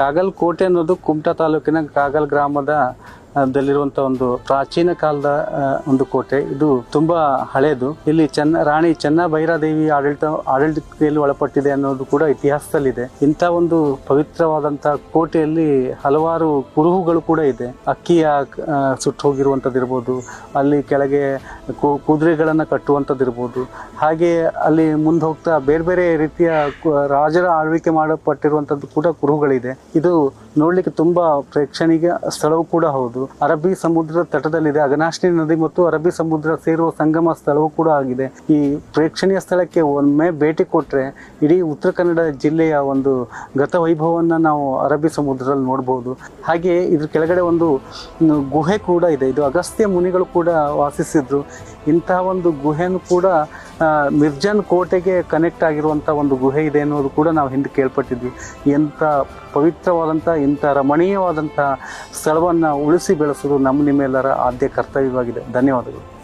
ಕಾಗಲ್ ಕೋಟೆ ಅನ್ನೋದು ಕುಮಟಾ ತಾಲೂಕಿನ ಕಾಗಲ್ ಗ್ರಾಮದ ದಲ್ಲಿರುವಂತ ಒಂದು ಪ್ರಾಚೀನ ಕಾಲದ ಒಂದು ಕೋಟೆ. ಇದು ತುಂಬಾ ಹಳೆಯದು. ಇಲ್ಲಿ ರಾಣಿ ಚೆನ್ನಭೈರಾದೇವಿ ಆಡಳಿತಕ್ಕೆ ಒಳಪಟ್ಟಿದೆ ಅನ್ನೋದು ಕೂಡ ಇತಿಹಾಸದಲ್ಲಿದೆ. ಇಂಥ ಒಂದು ಪವಿತ್ರವಾದಂತ ಕೋಟೆಯಲ್ಲಿ ಹಲವಾರು ಕುರುಹುಗಳು ಕೂಡ ಇದೆ. ಅಕ್ಕಿಯ ಸುಟ್ಟು ಹೋಗಿರುವಂತದ್ದಿರ್ಬೋದು, ಅಲ್ಲಿ ಕೆಳಗೆ ಕುದುರೆಗಳನ್ನ ಕಟ್ಟುವಂತದ್ದಿರ್ಬೋದು, ಹಾಗೆ ಅಲ್ಲಿ ಮುಂದೆ ಹೋಗ್ತಾ ಬೇರೆ ಬೇರೆ ರೀತಿಯ ರಾಜರ ಆಳ್ವಿಕೆ ಮಾಡಲ್ಪಟ್ಟಿರುವಂತದ್ದು ಕೂಡ ಕುರುಹುಗಳಿದೆ. ಇದು ನೋಡ್ಲಿಕ್ಕೆ ತುಂಬಾ ಪ್ರೇಕ್ಷಣೀಯ ಸ್ಥಳವೂ ಕೂಡ ಹೌದು. ಅರಬ್ಬಿ ಸಮುದ್ರದ ತಟದಲ್ಲಿದೆ. ಅಘನಾಶಿನಿ ನದಿ ಮತ್ತು ಅರಬ್ಬಿ ಸಮುದ್ರ ಸೇರುವ ಸಂಗಮ ಸ್ಥಳವೂ ಕೂಡ ಆಗಿದೆ. ಈ ಪ್ರೇಕ್ಷಣೀಯ ಸ್ಥಳಕ್ಕೆ ಒಮ್ಮೆ ಭೇಟಿ ಕೊಟ್ರೆ ಇಡೀ ಉತ್ತರ ಕನ್ನಡ ಜಿಲ್ಲೆಯ ಒಂದು ಗತವೈಭವವನ್ನು ನಾವು ಅರಬ್ಬಿ ಸಮುದ್ರದಲ್ಲಿ ನೋಡಬಹುದು. ಹಾಗೆ ಇದ್ರ ಕೆಳಗಡೆ ಒಂದು ಗುಹೆ ಕೂಡ ಇದೆ. ಇದು ಅಗಸ್ತ್ಯ ಮುನಿಗಳು ಕೂಡ ವಾಸಿಸಿದ್ರು. ಇಂತಹ ಒಂದು ಗುಹೆಯನ್ನು ಕೂಡ ಮಿರ್ಜಾನ್ ಕೋಟೆಗೆ ಕನೆಕ್ಟ್ ಆಗಿರುವಂಥ ಒಂದು ಗುಹೆ ಇದೆ ಅನ್ನೋದು ಕೂಡ ನಾವು ಹಿಂದೆ ಕೇಳ್ಪಟ್ಟಿದ್ವಿ. ಎಂಥ ಪವಿತ್ರವಾದಂಥ, ಇಂಥ ರಮಣೀಯವಾದಂಥ ಸ್ಥಳವನ್ನು ಉಳಿಸಿ ಬೆಳೆಸೋದು ನಿಮ್ಮೆಲ್ಲರ ಆದ್ಯ ಕರ್ತವ್ಯವಾಗಿದೆ. ಧನ್ಯವಾದಗಳು.